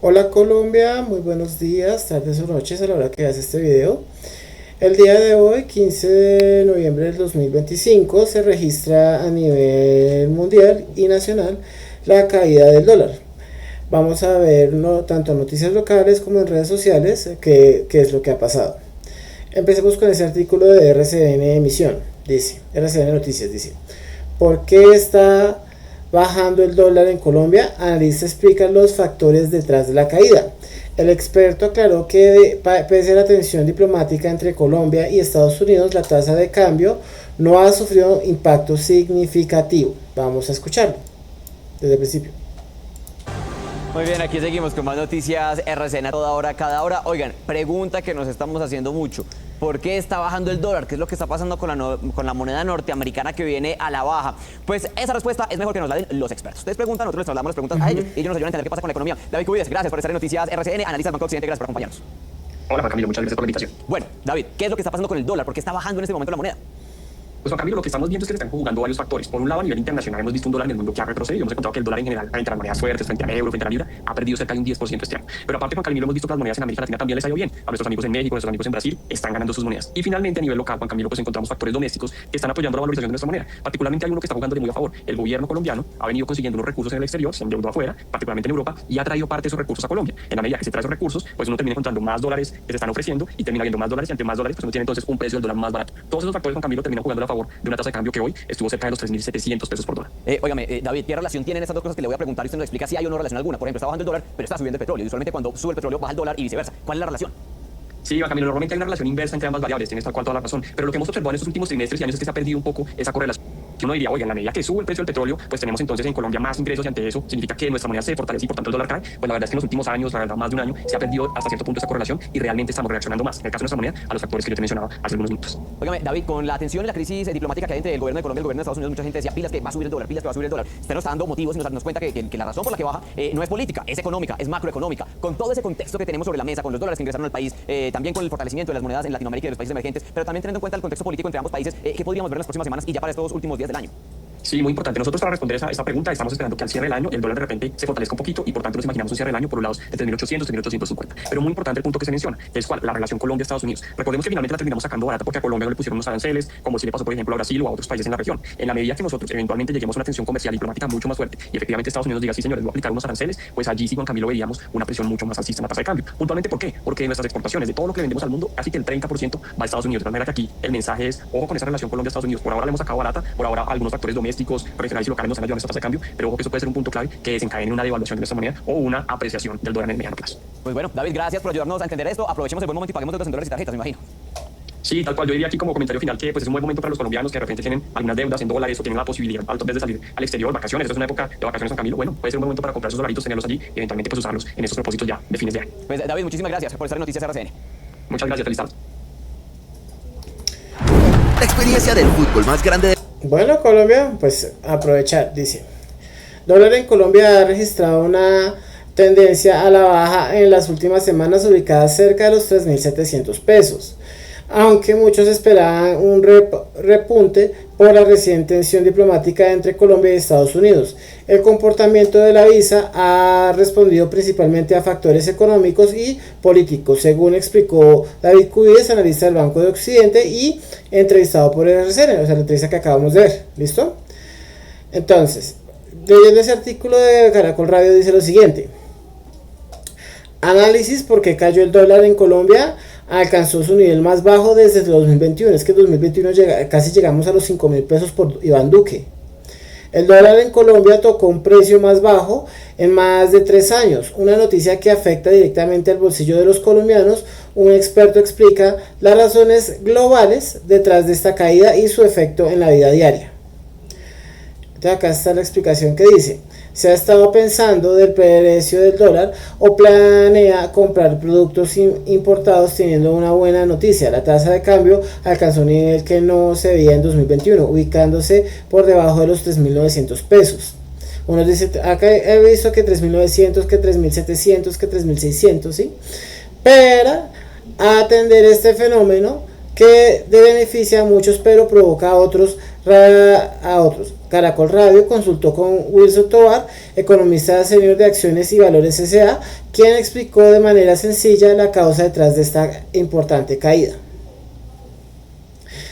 Hola Colombia, muy buenos días, tardes o noches a la hora que veas este video. El día de hoy, 15 de noviembre del 2025, se registra a nivel mundial y nacional la caída del dólar. Vamos a ver tanto noticias locales como en redes sociales qué es lo que ha pasado. Empecemos con ese artículo de RCN Emisión, dice, RCN Noticias dice, ¿por qué está bajando el dólar en Colombia? Analista explica los factores detrás de la caída. El experto aclaró que pese a la tensión diplomática entre Colombia y Estados Unidos, la tasa de cambio no ha sufrido impacto significativo. Vamos a escucharlo desde el principio. Muy bien, aquí seguimos con más noticias RCN a toda hora, cada hora. Oigan, pregunta que nos estamos haciendo mucho. ¿Por qué está bajando el dólar? ¿Qué es lo que está pasando con la moneda norteamericana que viene a la baja? Pues esa respuesta es mejor que nos la den los expertos. Ustedes preguntan, nosotros les trasladamos las preguntas a ellos y ellos nos ayudan a entender qué pasa con la economía. David Cubides, gracias por estar en Noticias RCN, analista del Banco Occidente, gracias por acompañarnos. Hola Juan Camilo, muchas gracias por la invitación. Bueno, David, ¿qué es lo que está pasando con el dólar? ¿Por qué está bajando en este momento la moneda? Pues Juan Camilo, lo que estamos viendo es que se están jugando varios factores. Por un lado, a nivel internacional hemos visto un dólar en el mundo que ha retrocedido. Hemos encontrado que el dólar en general, frente a las monedas fuertes, frente al euro, frente a la libra, ha perdido cerca de un 10% este año. Pero aparte, Juan Camilo, hemos visto que las monedas en América Latina también les ha ido bien. A nuestros amigos en México, a nuestros amigos en Brasil, están ganando sus monedas. Y finalmente, a nivel local, Juan Camilo, pues encontramos factores domésticos que están apoyando la valorización de nuestra moneda. Particularmente hay uno que está jugando de muy a favor. El gobierno colombiano ha venido consiguiendo unos recursos en el exterior, se endeudó afuera, particularmente en Europa, y ha traído parte de esos recursos a Colombia. En la medida que se trae esos recursos, pues uno termina encontrando más dólares que se están ofreciendo y termina viendo más dólares, y ante más dólares, pues uno tiene entonces un precio del dólar más barato. Todos esos factores, Juan Camilo, terminan jugando a favor de una tasa de cambio que hoy estuvo cerca de los 3.700 pesos por dólar. Óigame, David, ¿qué relación tienen estas dos cosas que le voy a preguntar y usted nos explica si hay o no relación alguna? Por ejemplo, está bajando el dólar, pero está subiendo el petróleo. Y usualmente cuando sube el petróleo, baja el dólar y viceversa. ¿Cuál es la relación? Sí, Juan Camilo, normalmente hay una relación inversa entre ambas variables, tienes tal cual toda la razón. Pero lo que hemos observado en estos últimos trimestres y años es que se ha perdido un poco esa correlación. Uno diría, oye, en la medida que sube el precio del petróleo, pues tenemos entonces en Colombia más ingresos y ante eso significa que nuestra moneda se fortalece y por tanto el dólar cae. Pues la verdad es que en los últimos años, la verdad más de un año, se ha perdido hasta cierto punto esa correlación y realmente estamos reaccionando más, en el caso de nuestra moneda, a los factores que yo te mencionaba hace algunos minutos. Óigame, David, con la tensión y la crisis diplomática que hay entre el gobierno de Colombia y el gobierno de Estados Unidos, mucha gente decía, pilas que va a subir el dólar, pilas que va a subir el dólar. Usted nos está dando motivos y nos cuenta que la razón por la que baja no es política, es económica, es macroeconómica. Con todo ese contexto que tenemos sobre la mesa, con los dólares que ingresaron al país, también con el fortalecimiento de las monedas en Latinoamérica y de los países emergentes, pero también teniendo en cuenta el contexto político entre ambos países, ¿qué podríamos ver en las próximas semanas y ya para estos últimos días del año? Sí, muy importante. Nosotros para responder esa pregunta estamos esperando que al cierre del año el dólar de repente se fortalezca un poquito y por tanto nos imaginamos un cierre del año por los lados de 3.800, 3.850. Pero muy importante el punto que se menciona, que es cuál, la relación Colombia-Estados Unidos. Recordemos que finalmente la terminamos sacando barata porque a Colombia no le pusieron unos aranceles, como si le pasó por ejemplo a Brasil o a otros países en la región. En la medida que nosotros eventualmente lleguemos a una tensión comercial y diplomática mucho más fuerte y efectivamente Estados Unidos diga, sí señores, voy a aplicar unos aranceles, pues allí sí, Juan Camilo, veríamos una presión mucho más alcista en la tasa de cambio. Puntualmente, ¿por qué? Porque de nuestras exportaciones, de todo lo que vendemos al mundo, casi que el 30% va a Estados Unidos. De tal manera que aquí el mensaje es, ojo con esa relación Colombia-Estados Unidos. Por ahora la hemos sacado barata, por ahora algunos factores domésticos, regionales y locales nos han ayudado a esta tasa de cambio, pero ojo que eso puede ser un punto clave que desencadene una devaluación de nuestra moneda o una apreciación del dólar en el mediano plazo. Pues bueno, David, gracias por ayudarnos a entender esto. Aprovechemos el buen momento y paguemos deudas en dólares y tarjetas, me imagino. Sí, tal cual. Yo diría aquí como comentario final que pues, es un buen momento para los colombianos que de repente tienen algunas deudas en dólares o tienen la posibilidad tal vez de salir al exterior, vacaciones. Esta es una época de vacaciones, San Camilo. Bueno, puede ser un buen momento para comprar esos dolaritos, tenerlos allí y eventualmente pues usarlos en estos propósitos ya de fines de año. Pues David, muchísimas gracias por estar en Noticias RCN. Muchas gracias, feliz tarde. La experiencia del fútbol más grande de... Bueno, Colombia, pues aprovechar, dice. Dólar en Colombia ha registrado una tendencia a la baja en las últimas semanas, ubicada cerca de los 3.700 pesos. Aunque muchos esperaban un repunte por la reciente tensión diplomática entre Colombia y Estados Unidos. El comportamiento de la divisa ha respondido principalmente a factores económicos y políticos, según explicó David Cubides, analista del Banco de Occidente y entrevistado por el RCN, o sea, la entrevista que acabamos de ver. ¿Listo? Entonces, leyendo ese artículo de Caracol Radio dice lo siguiente: análisis por qué cayó el dólar en Colombia. Alcanzó su nivel más bajo desde el 2021. Es que en 2021 casi llegamos a los 5.000 pesos por Iván Duque. El dólar en Colombia tocó un precio más bajo en más de 3 años, una noticia que afecta directamente al bolsillo de los colombianos. Un experto explica las razones globales detrás de esta caída y su efecto en la vida diaria. Entonces acá está la explicación que dice: se ha estado pensando del precio del dólar o planea comprar productos importados teniendo una buena noticia. La tasa de cambio alcanzó un nivel que no se veía en 2021, ubicándose por debajo de los 3.900 pesos. Uno dice, acá he visto que 3.900, que 3.700, que 3.600, ¿sí? Pero atender este fenómeno que beneficia a muchos pero provoca a otros. Caracol Radio consultó con Wilson Tovar, economista senior de Acciones y Valores S.A., quien explicó de manera sencilla la causa detrás de esta importante caída.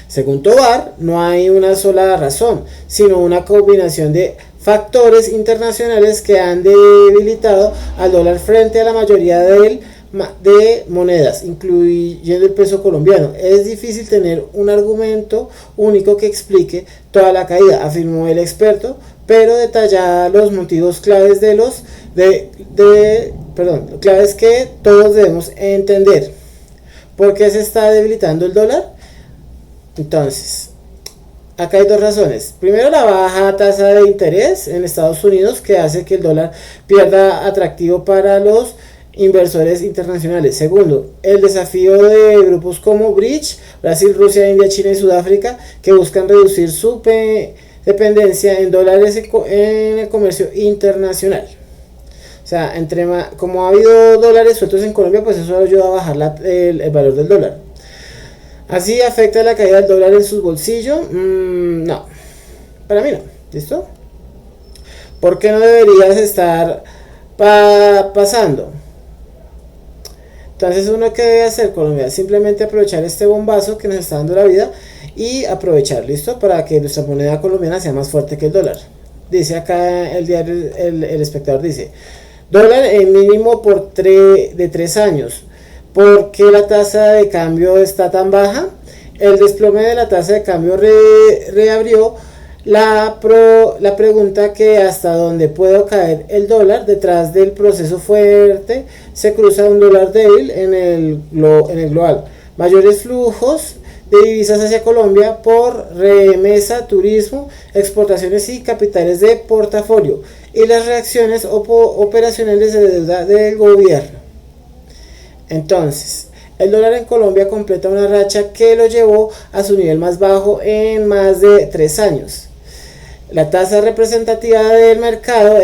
Según Tovar, no hay una sola razón, sino una combinación de factores internacionales que han debilitado al dólar frente a la mayoría de monedas, incluyendo el peso colombiano. Es difícil tener un argumento único que explique toda la caída, afirmó el experto, pero detalla los motivos claves claves que todos debemos entender. ¿Por qué se está debilitando el dólar? Entonces, acá hay dos razones. Primero, la baja tasa de interés en Estados Unidos, que hace que el dólar pierda atractivo para los inversores internacionales. Segundo, el desafío de grupos como Bridge, Brasil, Rusia, India, China y Sudáfrica, que buscan reducir su dependencia en dólares en el comercio internacional. O sea, como ha habido dólares sueltos en Colombia, pues eso ayuda a bajar el valor del dólar. ¿Así afecta la caída del dólar en sus bolsillos? No, para mí no. ¿Listo? ¿Por qué no deberías estar pasando? Entonces, ¿uno qué debe hacer, Colombia? Simplemente aprovechar este bombazo que nos está dando la vida y aprovechar, ¿listo? Para que nuestra moneda colombiana sea más fuerte que el dólar. Dice acá el diario, el Espectador dice, dólar en mínimo de 3 años. ¿Por qué la tasa de cambio está tan baja? El desplome de la tasa de cambio reabrió la pregunta que hasta dónde puede caer el dólar. Detrás del proceso fuerte se cruza un dólar débil en el global. Mayores flujos de divisas hacia Colombia por remesa, turismo, exportaciones y capitales de portafolio. Y las reacciones operacionales de deuda del gobierno. Entonces, el dólar en Colombia completa una racha que lo llevó a su nivel más bajo en más de 3 años. La tasa representativa del mercado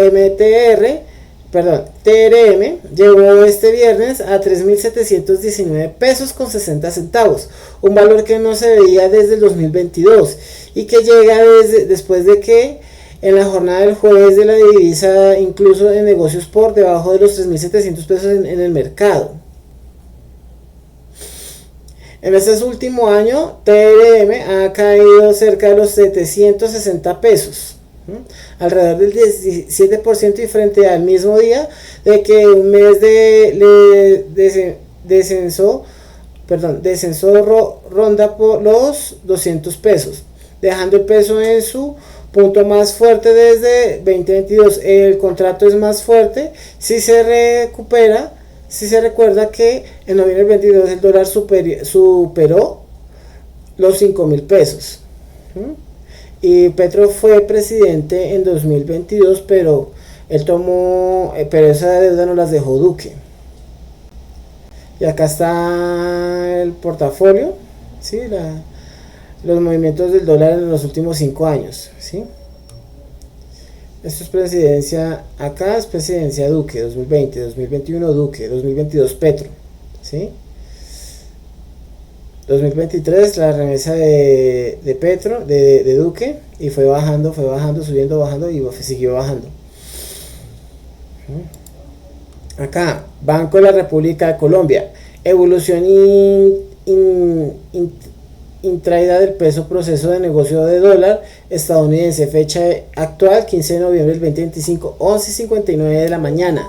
TRM llegó este viernes a 3.719 pesos con 60 centavos, un valor que no se veía desde el 2022 y que llega después de que en la jornada del jueves de la divisa, incluso en negocios por debajo de los 3.700 pesos en el mercado. En este último año, TRM ha caído cerca de los 760 pesos, alrededor del 17%, y frente al mismo día de que un mes descenso ronda por los 200 pesos, dejando el peso en su punto más fuerte desde 2022. El contrato es más fuerte si se recuerda que en noviembre del 22 el dólar superó los 5.000 pesos. Y Petro fue presidente en 2022, pero esa deuda no las dejó Duque. Y acá está el portafolio, ¿sí? Los movimientos del dólar en los últimos 5 años, ¿sí? Esto es presidencia, acá es presidencia Duque, 2020, 2021 Duque, 2022 Petro, ¿sí? 2023 la remesa de Petro, de Duque, y fue bajando, subiendo, bajando, y siguió bajando. Acá, Banco de la República de Colombia, evolución intraída del peso, proceso de negocio de dólar estadounidense, fecha actual 15 de noviembre del 2025, 11:59 de la mañana,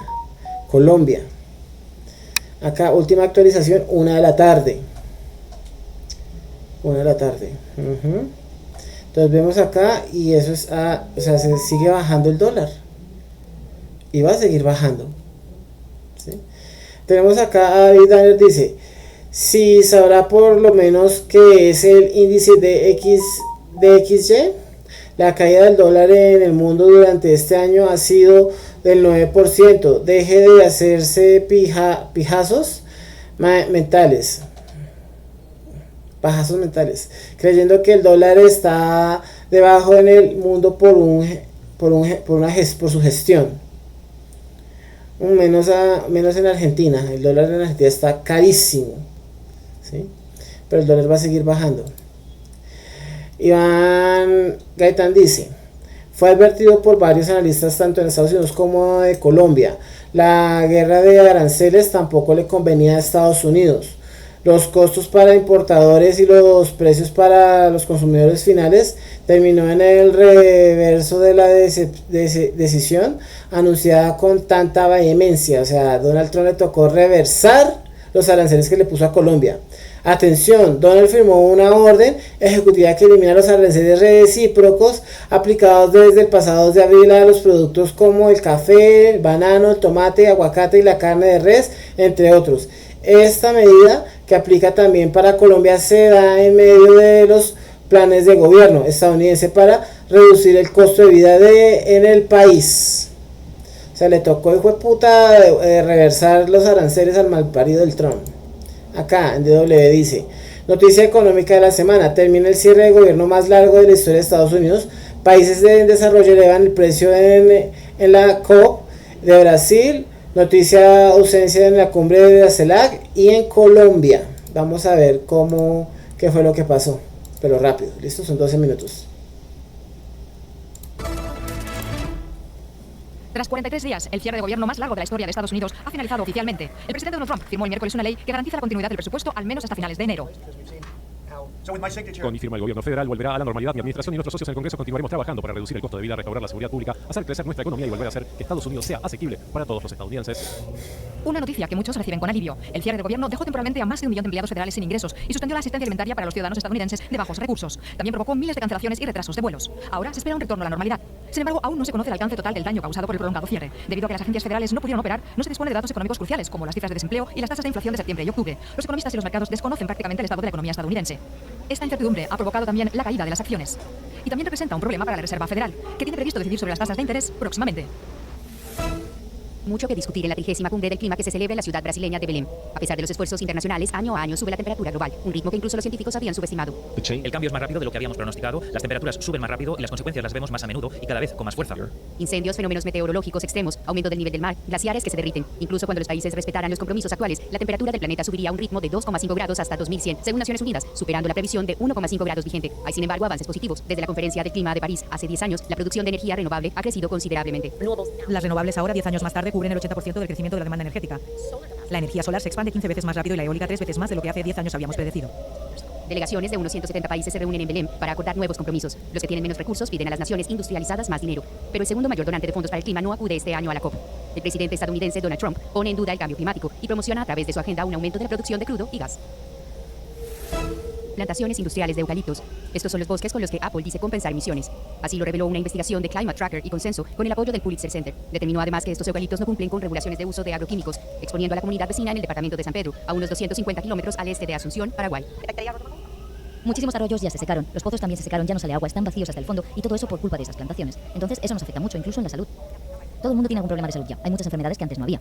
Colombia. Acá, última actualización, 1 de la tarde. Entonces vemos acá, y eso es, se sigue bajando el dólar y va a seguir bajando, ¿sí? Tenemos acá a David Daniel, dice: si sabrá por lo menos qué es el índice de XY. La caída del dólar en el mundo durante este año ha sido del 9%. Deje de hacerse pajazos mentales, creyendo que el dólar está debajo en el mundo por su gestión. Menos en Argentina. El dólar en Argentina está carísimo, ¿sí? Pero el dólar va a seguir bajando. Iván Gaitán dice: Fue advertido por varios analistas tanto en Estados Unidos como de Colombia. La guerra de aranceles tampoco le convenía a Estados Unidos. Los costos para importadores y los precios para los consumidores finales terminó en el reverso de la decisión anunciada con tanta vehemencia. O sea, Donald Trump le tocó reversar los aranceles que le puso a Colombia. Atención, Donald firmó una orden ejecutiva que elimina los aranceles recíprocos aplicados desde el pasado 2 de abril a los productos como el café, el banano, el tomate, el aguacate y la carne de res, entre otros. Esta medida, que aplica también para Colombia, se da en medio de los planes de gobierno estadounidense para reducir el costo de vida en el país. O sea, le tocó, hijo de puta, reversar los aranceles al malparido del Trump. Acá en DW dice: noticia económica de la semana, termina el cierre de gobierno más largo de la historia de Estados Unidos. Países en desarrollo elevan el precio en la COP de Brasil. Noticia ausencia en la cumbre de la CELAC y en Colombia. Vamos a ver qué fue lo que pasó, pero rápido, listo, son 12 minutos. Tras 43 días, el cierre de gobierno más largo de la historia de Estados Unidos ha finalizado oficialmente. El presidente Donald Trump firmó el miércoles una ley que garantiza la continuidad del presupuesto al menos hasta finales de enero. Con mi firma, el gobierno federal volverá a la normalidad. Mi administración y nuestros socios en el Congreso continuaremos trabajando para reducir el costo de vida, restaurar la seguridad pública, hacer crecer nuestra economía y volver a hacer que Estados Unidos sea asequible para todos los estadounidenses. Una noticia que muchos reciben con alivio. El cierre de gobierno dejó temporalmente a más de 1 millón de empleados federales sin ingresos y suspendió la asistencia alimentaria para los ciudadanos estadounidenses de bajos recursos. También provocó miles de cancelaciones y retrasos de vuelos. Ahora se espera un retorno a la normalidad. Sin embargo, aún no se conoce el alcance total del daño causado por el prolongado cierre. Debido a que las agencias federales no pudieron operar, no se dispone de datos económicos cruciales como las cifras de desempleo y las tasas de inflación de septiembre y octubre. Los economistas y los mercados desconocen prácticamente el estado de la economía estadounidense. Esta incertidumbre ha provocado también la caída de las acciones. Y también representa un problema para la Reserva Federal, que tiene previsto decidir sobre las tasas de interés próximamente. Mucho que discutir en la 30ª cumbre del clima que se celebra en la ciudad brasileña de Belém. A pesar de los esfuerzos internacionales, año a año sube la temperatura global, un ritmo que incluso los científicos habían subestimado. El cambio es más rápido de lo que habíamos pronosticado, las temperaturas suben más rápido y las consecuencias las vemos más a menudo y cada vez con más fuerza. Incendios, fenómenos meteorológicos extremos, aumento del nivel del mar, glaciares que se derriten. Incluso cuando los países respetaran los compromisos actuales, la temperatura del planeta subiría a un ritmo de 2,5 grados hasta 2100, según Naciones Unidas, superando la previsión de 1,5 grados vigente. Hay, sin embargo, avances positivos. Desde la Conferencia del Clima de París hace 10 años, la producción de energía renovable ha crecido considerablemente. Las renovables ahora, 10 años más tarde, cubren el 80% del crecimiento de la demanda energética. La energía solar se expande 15 veces más rápido y la eólica 3 veces más de lo que hace 10 años habíamos predecido. Delegaciones de unos 170 países se reúnen en Belém para acordar nuevos compromisos. Los que tienen menos recursos piden a las naciones industrializadas más dinero. Pero el segundo mayor donante de fondos para el clima no acude este año a la COP. El presidente estadounidense Donald Trump pone en duda el cambio climático y promociona a través de su agenda un aumento de la producción de crudo y gas. Plantaciones industriales de eucaliptos. Estos son los bosques con los que Apple dice compensar emisiones. Así lo reveló una investigación de Climate Tracker y Consenso con el apoyo del Pulitzer Center. Determinó además que estos eucaliptos no cumplen con regulaciones de uso de agroquímicos, exponiendo a la comunidad vecina en el departamento de San Pedro, a unos 250 kilómetros al este de Asunción, Paraguay. Muchísimos arroyos ya se secaron, los pozos también se secaron, ya no sale agua, están vacíos hasta el fondo y todo eso por culpa de esas plantaciones. Entonces eso nos afecta mucho, incluso en la salud. Todo el mundo tiene algún problema de salud ya. Hay muchas enfermedades que antes no había.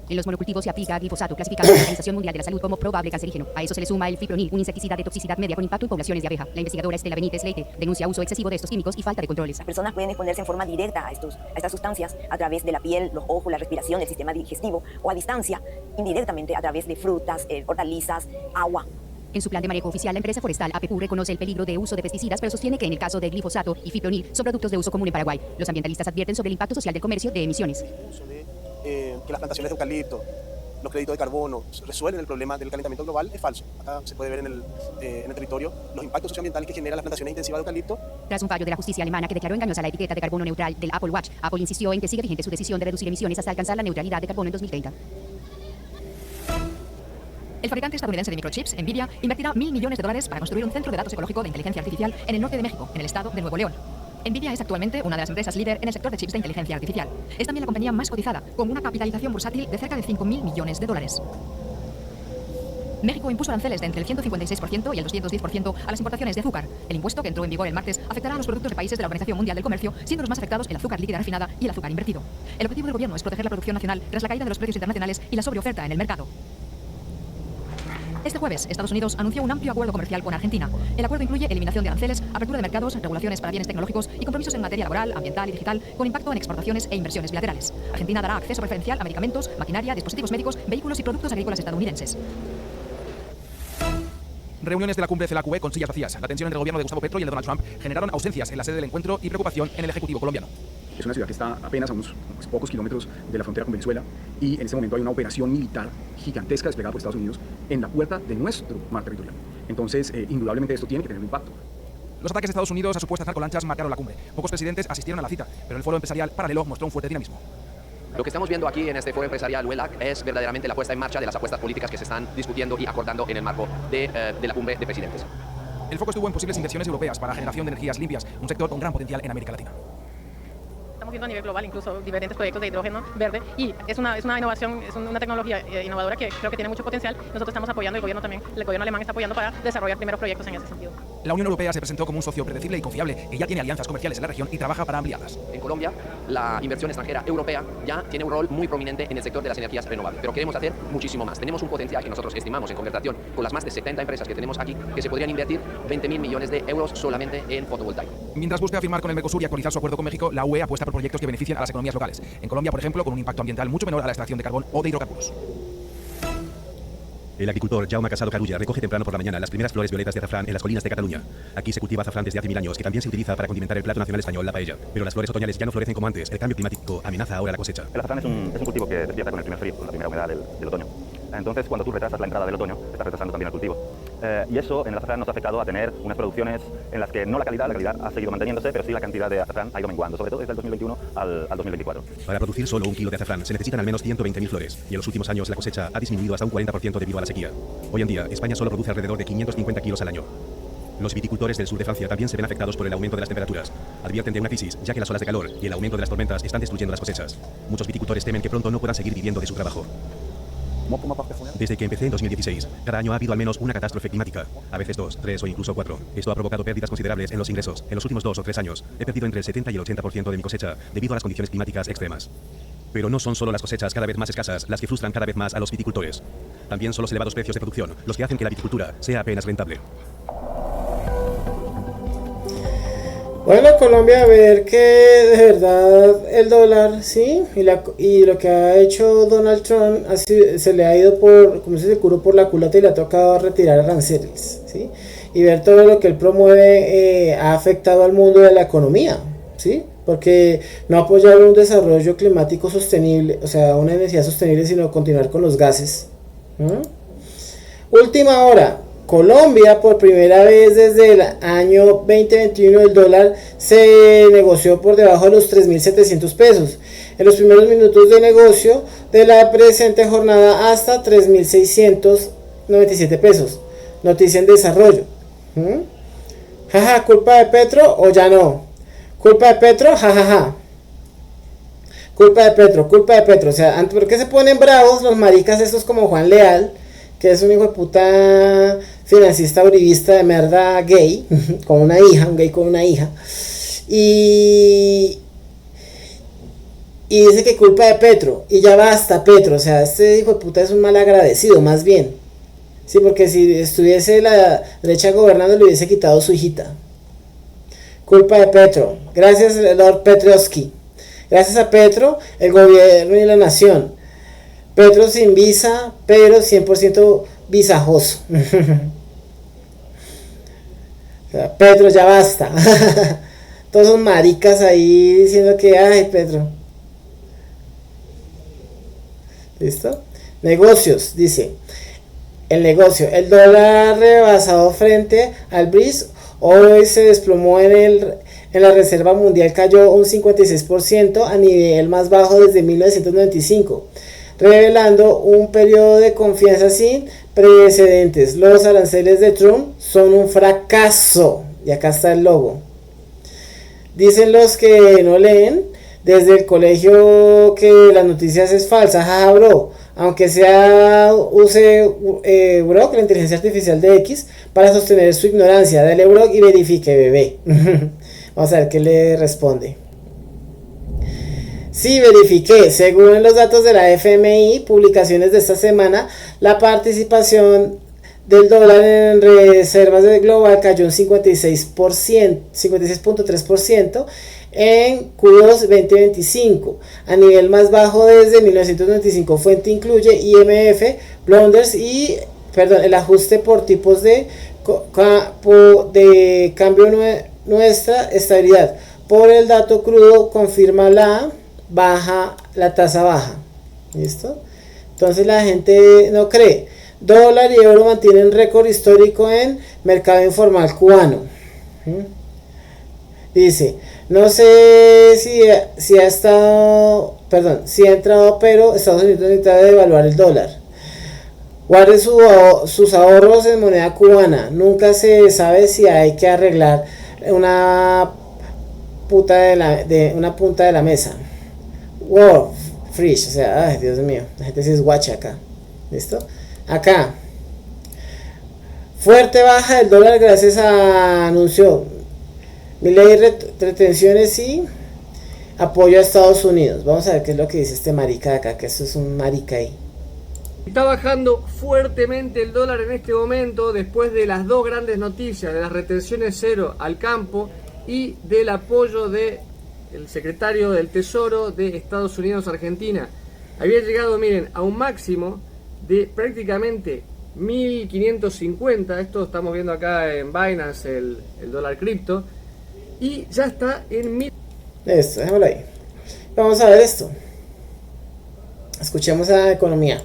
En los monocultivos se aplica glifosato, clasificado por la Organización Mundial de la Salud como probable cancerígeno. A eso se le suma el fipronil, un insecticida de toxicidad media con impacto en poblaciones de abeja. La investigadora Estela Benítez Leite denuncia uso excesivo de estos químicos y falta de controles. Las personas pueden exponerse en forma directa a estas sustancias a través de la piel, los ojos, la respiración, el sistema digestivo, o a distancia, indirectamente, a través de frutas, hortalizas, agua. En su plan de manejo oficial, la empresa forestal APPU reconoce el peligro de uso de pesticidas, pero sostiene que en el caso de glifosato y fipronil son productos de uso común en Paraguay. Los ambientalistas advierten sobre el impacto social del comercio de emisiones. Que las plantaciones de eucalipto, los créditos de carbono resuelven el problema del calentamiento global es falso. Acá se puede ver en el territorio los impactos socioambientales que generan las plantaciones intensivas de eucalipto. Tras un fallo de la justicia alemana que declaró engañosa la etiqueta de carbono neutral del Apple Watch, Apple insistió en que sigue vigente su decisión de reducir emisiones hasta alcanzar la neutralidad de carbono en 2030. El fabricante estadounidense de microchips, Nvidia, invertirá $1.000 millones para construir un centro de datos ecológico de inteligencia artificial en el norte de México, en el estado de Nuevo León. Nvidia es actualmente una de las empresas líder en el sector de chips de inteligencia artificial. Es también la compañía más cotizada, con una capitalización bursátil de cerca de $5.000 millones. México impuso aranceles de entre el 156% y el 210% a las importaciones de azúcar. El impuesto, que entró en vigor el martes, afectará a los productos de países de la Organización Mundial del Comercio, siendo los más afectados el azúcar líquida refinada y el azúcar invertido. El objetivo del gobierno es proteger la producción nacional tras la caída de los precios internacionales y la sobreoferta en el mercado. Este jueves, Estados Unidos anunció un amplio acuerdo comercial con Argentina. El acuerdo incluye eliminación de aranceles, apertura de mercados, regulaciones para bienes tecnológicos y compromisos en materia laboral, ambiental y digital, con impacto en exportaciones e inversiones bilaterales. Argentina dará acceso preferencial a medicamentos, maquinaria, dispositivos médicos, vehículos y productos agrícolas estadounidenses. Reuniones de la cumbre CELAC-UE con sillas vacías. La tensión entre el gobierno de Gustavo Petro y el de Donald Trump generaron ausencias en la sede del encuentro y preocupación en el Ejecutivo colombiano. Es una ciudad que está apenas a unos pocos kilómetros de la frontera con Venezuela y en ese momento hay una operación militar gigantesca desplegada por Estados Unidos en la puerta de nuestro mar territorial. Entonces, indudablemente esto tiene que tener un impacto. Los ataques de Estados Unidos a supuestas narcolanchas marcaron la cumbre. Pocos presidentes asistieron a la cita, pero el foro empresarial paralelo mostró un fuerte dinamismo. Lo que estamos viendo aquí en este foro empresarial UELAC es verdaderamente la puesta en marcha de las apuestas políticas que se están discutiendo y acordando en el marco de la cumbre de presidentes. El foco estuvo en posibles inversiones europeas para generación de energías limpias, un sector con gran potencial en América Latina. Estamos viendo a nivel global incluso diferentes proyectos de hidrógeno verde y es una innovación, es una tecnología innovadora que creo que tiene mucho potencial. Nosotros estamos apoyando, el gobierno también, el gobierno alemán está apoyando para desarrollar primeros proyectos en ese sentido. La Unión Europea se presentó como un socio predecible y confiable que ya tiene alianzas comerciales en la región y trabaja para ampliarlas. En Colombia, la inversión extranjera europea ya tiene un rol muy prominente en el sector de las energías renovables, pero queremos hacer muchísimo más. Tenemos un potencial que nosotros estimamos en conversación con las más de 70 empresas que tenemos aquí, que se podrían invertir 20.000 millones de euros solamente en fotovoltaico. Mientras busca firmar con el Mercosur y actualizar su acuerdo con México, la UE apuesta por proyectos que beneficien a las economías locales. En Colombia, por ejemplo, con un impacto ambiental mucho menor a la extracción de carbón o de hidrocarburos. El agricultor Jaume Casado Carulla recoge temprano por la mañana las primeras flores violetas de azafrán en las colinas de Cataluña. Aquí se cultiva azafrán desde hace 1000 años, que también se utiliza para condimentar el plato nacional español, la paella. Pero las flores otoñales ya no florecen como antes. El cambio climático amenaza ahora la cosecha. El azafrán es un cultivo que despierta con el primer frío, con la primera humedad del otoño. Entonces, cuando tú retrasas la entrada del otoño, estás retrasando también el cultivo. Y eso en el azafrán nos ha afectado a tener unas producciones en las que no la calidad ha seguido manteniéndose, pero sí la cantidad de azafrán ha ido menguando, sobre todo desde el 2021 al 2024. Para producir solo 1 kilo de azafrán se necesitan al menos 120.000 flores, y en los últimos años la cosecha ha disminuido hasta un 40% debido a la sequía. Hoy en día, España solo produce alrededor de 550 kilos al año. Los viticultores del sur de Francia también se ven afectados por el aumento de las temperaturas. Advierten de una crisis, ya que las olas de calor y el aumento de las tormentas están destruyendo las cosechas. Muchos viticultores temen que pronto no puedan seguir viviendo de su trabajo. Desde que empecé en 2016, cada año ha habido al menos una catástrofe climática, a veces 2, 3 o incluso 4. Esto ha provocado pérdidas considerables en los ingresos. En los últimos 2 o 3 años, he perdido entre el 70 y el 80% de mi cosecha debido a las condiciones climáticas extremas. Pero no son solo las cosechas cada vez más escasas las que frustran cada vez más a los viticultores. También son los elevados precios de producción los que hacen que la viticultura sea apenas rentable. Bueno, Colombia, a ver que de verdad el dólar, sí, y lo que ha hecho Donald Trump se le ha ido por, como se dice, el culo por la culata y le ha tocado retirar aranceles, sí, y ver todo lo que él promueve ha afectado al mundo de la economía, sí, porque no apoyar un desarrollo climático sostenible, o sea, una energía sostenible, sino continuar con los gases. Última hora. Colombia, por primera vez desde el año 2021, el dólar se negoció por debajo de los 3.700 pesos. En los primeros minutos de negocio de la presente jornada hasta 3.697 pesos. Noticia en desarrollo. Jaja, ¿culpa de Petro o ya no? ¿Culpa de Petro? Jajaja. Culpa de Petro. O sea, ¿por qué se ponen bravos los maricas estos como Juan Leal? Que es un hijo de puta financista uribista de merda gay, con una hija, un gay con una hija, y dice que culpa de Petro, y ya basta Petro, o sea, este hijo de puta es un mal agradecido, más bien, sí, porque si estuviese la derecha gobernando le hubiese quitado su hijita. Culpa de Petro, gracias Lord Petrovsky, gracias a Petro, el gobierno y la nación. Petro sin visa, pero 100% visajoso. O sea, Petro, ya basta. Todos son maricas ahí diciendo que, ay, Petro. ¿Listo? Negocios, dice. El negocio. El dólar rebasado frente al BRICS hoy se desplomó en la reserva mundial, cayó un 56% a nivel más bajo desde 1995. Revelando un periodo de confianza sin precedentes. Los aranceles de Trump son un fracaso. Y acá está el logo. Dicen los que no leen desde el colegio que las noticias es falsa. Jaja, bro. Aunque use Brock, la inteligencia artificial de X, para sostener su ignorancia. Dale Brock y verifique, bebé. Vamos a ver qué le responde. Sí, verifiqué. Según los datos de la FMI, publicaciones de esta semana, la participación del dólar en reservas global cayó un 56.3% en Q2 2025, a nivel más bajo desde 1995. Fuente incluye IMF, Bloomberg y el ajuste por tipos de de cambio nuestra estabilidad. Por el dato crudo confirma la tasa baja. ¿Listo? Entonces la gente no cree. Dólar y euro mantienen récord histórico en mercado informal cubano. Dice, no sé si ha entrado, pero Estados Unidos necesita devaluar el dólar. Guarde sus ahorros en moneda cubana. Nunca se sabe si hay que arreglar una punta de la mesa. Wow, fresh, o sea, ay, Dios mío, la gente sí es guacha acá. ¿Listo? Acá. Fuerte baja del dólar gracias a anuncio. Milei retenciones y apoyo a Estados Unidos. Vamos a ver qué es lo que dice este marica de acá, que esto es un marica ahí. Está bajando fuertemente el dólar en este momento después de las dos grandes noticias, de las retenciones cero al campo y del apoyo del secretario del Tesoro de Estados Unidos a Argentina. Había llegado, miren, a un máximo de prácticamente 1.550, esto estamos viendo acá en Binance, el dólar cripto, y ya está en 1.000. Esto, déjamelo ahí. Vamos a ver esto. Escuchemos a economía.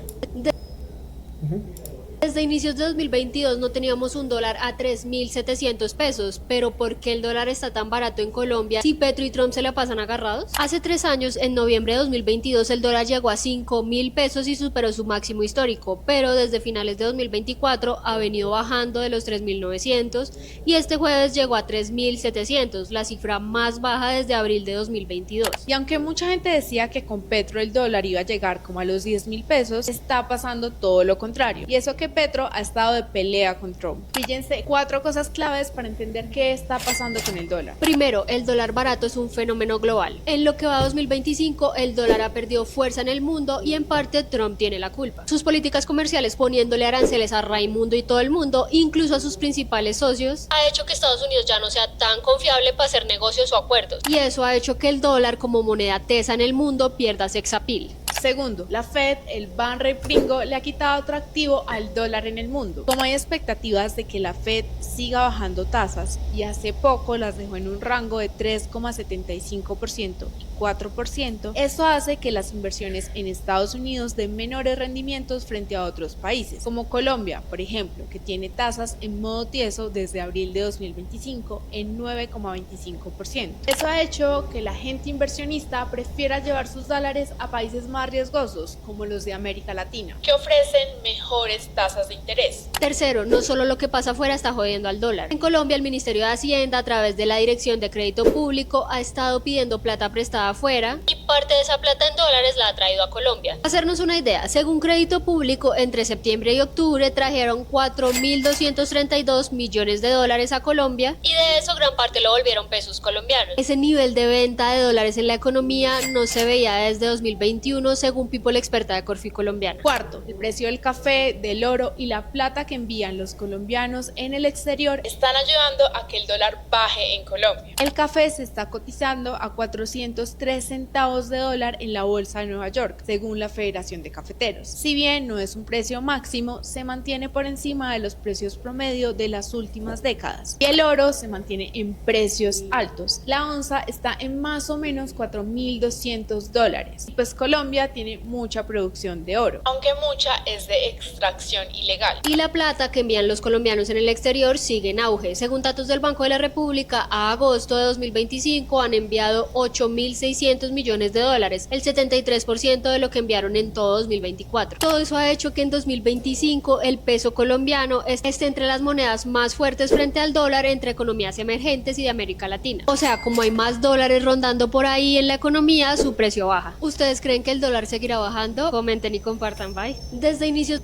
Desde inicios de 2022 no teníamos un dólar a 3.700 pesos, pero ¿por qué el dólar está tan barato en Colombia si Petro y Trump se la pasan agarrados? Hace 3 años, en noviembre de 2022, el dólar llegó a 5.000 pesos y superó su máximo histórico, pero desde finales de 2024 ha venido bajando de los 3.900 y este jueves llegó a 3.700, la cifra más baja desde abril de 2022. Y aunque mucha gente decía que con Petro el dólar iba a llegar como a los 10.000 pesos, está pasando todo lo contrario. Y eso que Petro ha estado de pelea con Trump. Fíjense 4 cosas claves para entender qué está pasando con el dólar. Primero, el dólar barato es un fenómeno global. En lo que va a 2025, el dólar ha perdido fuerza en el mundo y en parte Trump tiene la culpa. Sus políticas comerciales poniéndole aranceles a Raimundo y todo el mundo, incluso a sus principales socios, ha hecho que Estados Unidos ya no sea tan confiable para hacer negocios o acuerdos. Y eso ha hecho que el dólar como moneda tesa en el mundo pierda sex appeal. Segundo, la Fed, el Banrey gringo, le ha quitado atractivo al dólar en el mundo. Como hay expectativas de que la Fed siga bajando tasas y hace poco las dejó en un rango de 3,75% y 4%, eso hace que las inversiones en Estados Unidos den menores rendimientos frente a otros países, como Colombia, por ejemplo, que tiene tasas en modo tieso desde abril de 2025 en 9,25%. Eso ha hecho que la gente inversionista prefiera llevar sus dólares a países más riesgosos, como los de América Latina, que ofrecen mejores tasas de interés. Tercero, no solo lo que pasa afuera está jodiendo al dólar. En Colombia, el Ministerio de Hacienda, a través de la Dirección de Crédito Público, ha estado pidiendo plata prestada afuera y parte de esa plata en dólares la ha traído a Colombia. Para hacernos una idea, según Crédito Público, entre septiembre y octubre trajeron 4.232 millones de dólares a Colombia y de eso gran parte lo volvieron pesos colombianos. Ese nivel de venta de dólares en la economía no se veía desde 2021, según People, experta de Corfi colombiano. Cuarto, el precio del café, del oro y la plata que envían los colombianos en el exterior están ayudando a que el dólar baje en Colombia. El café se está cotizando a 403 centavos de dólar en la bolsa de Nueva York, según la Federación de Cafeteros. Si bien no es un precio máximo, se mantiene por encima de los precios promedio de las últimas décadas. Y el oro se mantiene en precios altos. La onza está en más o menos $4.200. Y pues Colombia tiene mucha producción de oro, aunque mucha es de extracción ilegal. Y la plata que envían los colombianos en el exterior sigue en auge. Según datos del Banco de la República, a agosto de 2025 han enviado 8.600 millones de dólares, el 73% de lo que enviaron en todo 2024. Todo eso ha hecho que en 2025 el peso colombiano esté entre las monedas más fuertes frente al dólar entre economías emergentes y de América Latina. O sea, como hay más dólares rondando por ahí en la economía, su precio baja. ¿Ustedes creen que el dólar seguirá bajando? Comenten y compartan, bye. Desde inicios...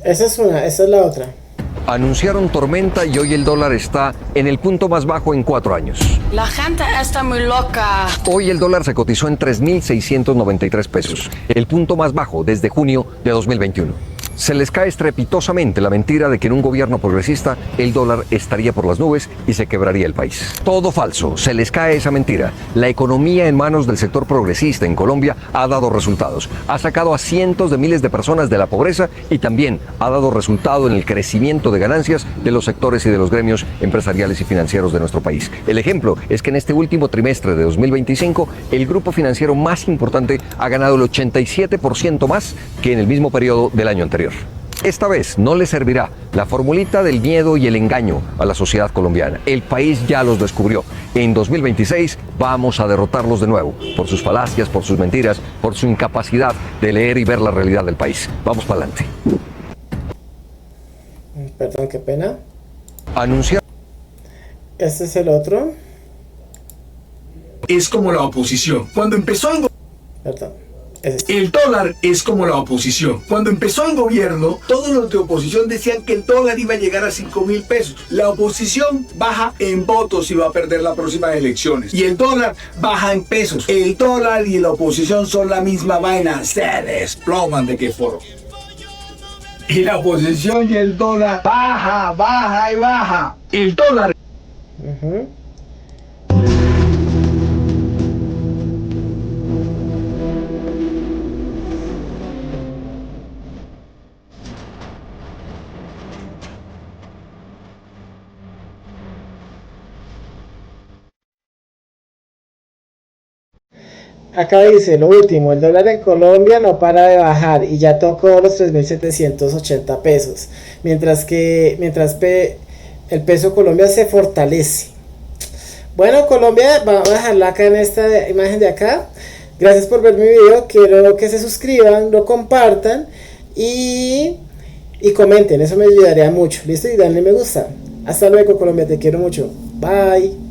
Esa es una, esa es la otra. Anunciaron tormenta y hoy el dólar está en el punto más bajo en 4 años. La gente está muy loca. Hoy el dólar se cotizó en 3.693 pesos, el punto más bajo desde junio de 2021. Se les cae estrepitosamente la mentira de que en un gobierno progresista el dólar estaría por las nubes y se quebraría el país. Todo falso, se les cae esa mentira. La economía en manos del sector progresista en Colombia ha dado resultados. Ha sacado a cientos de miles de personas de la pobreza y también ha dado resultado en el crecimiento de ganancias de los sectores y de los gremios empresariales y financieros de nuestro país. El ejemplo es que en este último trimestre de 2025, el grupo financiero más importante ha ganado el 87% más que en el mismo periodo del año anterior. Esta vez no le servirá la formulita del miedo y el engaño a la sociedad colombiana. El país ya los descubrió. En 2026 vamos a derrotarlos de nuevo por sus falacias, por sus mentiras, por su incapacidad de leer y ver la realidad del país. Vamos para adelante. Perdón, qué pena. Anunciar. Este es el otro. Es como la oposición. Cuando empezó en Perdón. El dólar es como la oposición. Cuando empezó el gobierno, todos los de oposición decían que el dólar iba a llegar a 5.000 pesos. La oposición baja en votos y va a perder las próximas elecciones. Y el dólar baja en pesos. El dólar y la oposición son la misma vaina. Se desploman de qué foro. Y la oposición y el dólar baja y baja. El dólar. Acá dice lo último, el dólar en Colombia no para de bajar y ya tocó los 3.780 pesos, mientras el peso Colombia se fortalece. Bueno, Colombia, vamos a dejarla acá en esta imagen de acá. Gracias por ver mi video, quiero que se suscriban, lo compartan y comenten, eso me ayudaría mucho. Listo, y denle me gusta. Hasta luego, Colombia, te quiero mucho. Bye.